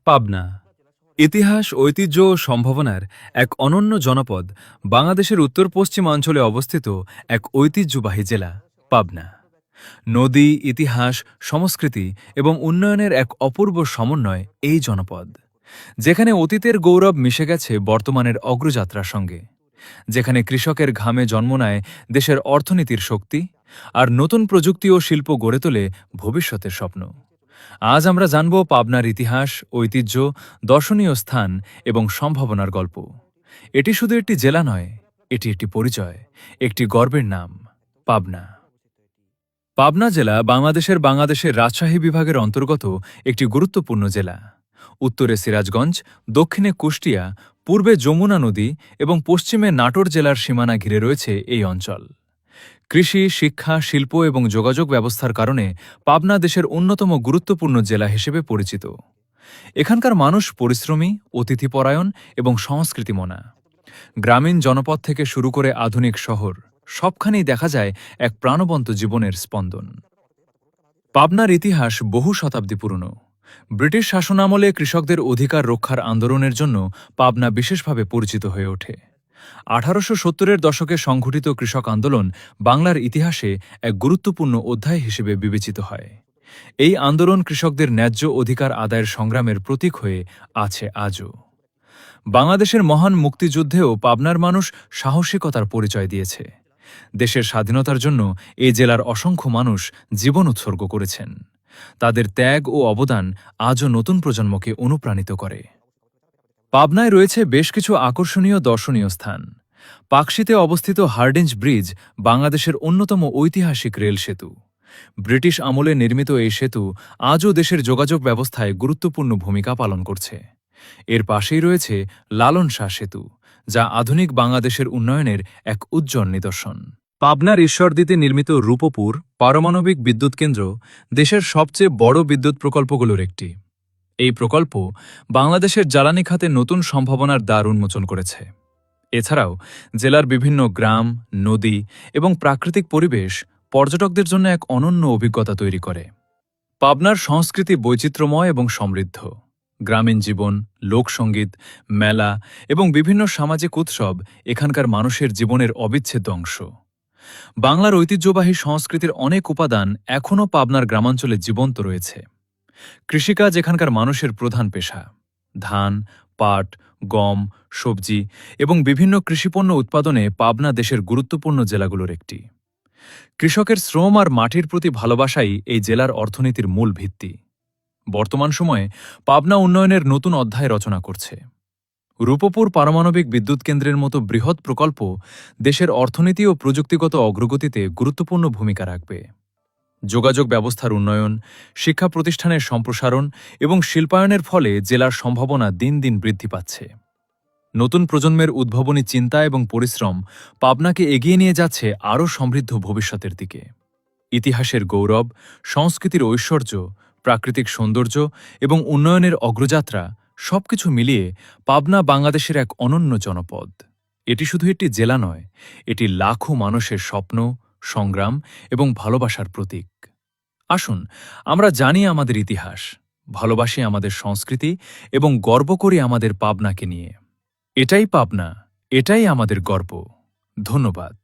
পাবনা ইতিহাস, ঐতিহ্য ও সম্ভাবনার এক অনন্য জনপদ। বাংলাদেশের উত্তর পশ্চিমাঞ্চলে অবস্থিত এক ঐতিহ্যবাহী জেলা পাবনা। নদী, ইতিহাস, সংস্কৃতি এবং উন্নয়নের এক অপূর্ব সমন্বয় এই জনপদ, যেখানে অতীতের গৌরব মিশে গেছে বর্তমানের অগ্রযাত্রার সঙ্গে, যেখানে কৃষকের ঘামে জন্ম নেয় দেশের অর্থনীতির শক্তি, আর নতুন প্রযুক্তি ও শিল্প গড়ে তোলে ভবিষ্যতের স্বপ্ন। আজ আমরা জানব পাবনার ইতিহাস, ঐতিহ্য, দর্শনীয় স্থান এবং সম্ভাবনার গল্প। এটি শুধু একটি জেলা নয়, এটি একটি পরিচয়, একটি গর্বের নাম, পাবনা। পাবনা জেলা বাংলাদেশের রাজশাহী বিভাগের অন্তর্গত একটি গুরুত্বপূর্ণ জেলা। উত্তরে সিরাজগঞ্জ, দক্ষিণে কুষ্টিয়া, পূর্বে যমুনা নদী এবং পশ্চিমে নাটোর জেলার সীমানা ঘিরে রয়েছে এই অঞ্চল। কৃষি, শিক্ষা, শিল্প এবং যোগাযোগ ব্যবস্থার কারণে পাবনা দেশের অন্যতম গুরুত্বপূর্ণ জেলা হিসেবে পরিচিত। এখানকার মানুষ পরিশ্রমী, অতিথিপরায়ণ এবং সংস্কৃতিমনা। গ্রামীণ জনপদ থেকে শুরু করে আধুনিক শহর, সবখানেই দেখা যায় এক প্রাণবন্ত জীবনের স্পন্দন। পাবনার ইতিহাস বহু শতাব্দী পুরনো। ব্রিটিশ শাসনামলে কৃষকদের অধিকার রক্ষার আন্দোলনের জন্য পাবনা বিশেষভাবে পরিচিত হয়ে ওঠে। 1870-এর দশকে সংঘটিত কৃষক আন্দোলন বাংলার ইতিহাসে এক গুরুত্বপূর্ণ অধ্যায় হিসেবে বিবেচিত হয়। এই আন্দোলন কৃষকদের ন্যায্য অধিকার আদায়ের সংগ্রামের প্রতীক হয়ে আছে আজও। বাংলাদেশের মহান মুক্তিযুদ্ধেও পাবনার মানুষ সাহসিকতার পরিচয় দিয়েছে। দেশের স্বাধীনতার জন্য এই জেলার অসংখ্য মানুষ জীবন উৎসর্গ করেছেন। তাদের ত্যাগ ও অবদান আজও নতুন প্রজন্মকে অনুপ্রাণিত করে। পাবনায় রয়েছে বেশ কিছু আকর্ষণীয় দর্শনীয় স্থান। পাকশীতে অবস্থিত হার্ডিঞ্জ ব্রিজ বাংলাদেশের অন্যতম ঐতিহাসিক রেল সেতু। ব্রিটিশ আমলে নির্মিত এই সেতু আজও দেশের যোগাযোগ ব্যবস্থায় গুরুত্বপূর্ণ ভূমিকা পালন করছে। এর পাশেই রয়েছে লালন শাহ সেতু, যা আধুনিক বাংলাদেশের উন্নয়নের এক উজ্জ্বল নিদর্শন। পাবনার ঈশ্বরদীতে নির্মিত রূপপুর পারমাণবিক বিদ্যুৎ কেন্দ্র দেশের সবচেয়ে বড় বিদ্যুৎ প্রকল্পগুলোর একটি। এই প্রকল্প বাংলাদেশের জ্বালানি খাতে নতুন সম্ভাবনার দ্বার উন্মোচন করেছে। এছাড়াও জেলার বিভিন্ন গ্রাম, নদী এবং প্রাকৃতিক পরিবেশ পর্যটকদের জন্য এক অনন্য অভিজ্ঞতা তৈরি করে। পাবনার সংস্কৃতি বৈচিত্র্যময় এবং সমৃদ্ধ। গ্রামীণ জীবন, লোকসঙ্গীত, মেলা এবং বিভিন্ন সামাজিক উৎসব এখানকার মানুষের জীবনের অবিচ্ছেদ্য অংশ। বাংলার ঐতিহ্যবাহী সংস্কৃতির অনেক উপাদান এখনও পাবনার গ্রামাঞ্চলে জীবন্ত রয়েছে। কৃষিকাজ এখানকার মানুষের প্রধান পেশা। ধান, পাট, গম, সবজি এবং বিভিন্ন কৃষিপণ্য উৎপাদনে পাবনা দেশের গুরুত্বপূর্ণ জেলাগুলোর একটি। কৃষকের শ্রম আর মাটির প্রতি ভালোবাসাই এই জেলার অর্থনীতির মূল ভিত্তি। বর্তমান সময়ে পাবনা উন্নয়নের নতুন অধ্যায় রচনা করছে। রূপপুর পারমাণবিক বিদ্যুৎ কেন্দ্রের মতো বৃহৎ প্রকল্প দেশের অর্থনীতি ও প্রযুক্তিগত অগ্রগতিতে গুরুত্বপূর্ণ ভূমিকা রাখবে। যোগাযোগ ব্যবস্থার উন্নয়ন, শিক্ষা প্রতিষ্ঠানের সম্প্রসারণ এবং শিল্পায়নের ফলে জেলার সম্ভাবনা দিন দিন বৃদ্ধি পাচ্ছে। নতুন প্রজন্মের উদ্ভাবনী চিন্তা এবং পরিশ্রম পাবনাকে এগিয়ে নিয়ে যাচ্ছে আরও সমৃদ্ধ ভবিষ্যতের দিকে। ইতিহাসের গৌরব, সংস্কৃতির ঐশ্বর্য, প্রাকৃতিক সৌন্দর্য এবং উন্নয়নের অগ্রযাত্রা সবকিছু মিলিয়ে পাবনা বাংলাদেশের এক অনন্য জনপদ। এটি শুধু একটি জেলা নয়, এটি লাখো মানুষের স্বপ্ন, সংগ্রাম এবং ভালোবাসার প্রতীক। আসুন আমরা জানি আমাদের ইতিহাস, ভালোবাসি আমাদের সংস্কৃতি এবং গর্ব করি আমাদের পাবনাকে নিয়ে। এটাই পাবনা, এটাই আমাদের গর্ব। ধন্যবাদ।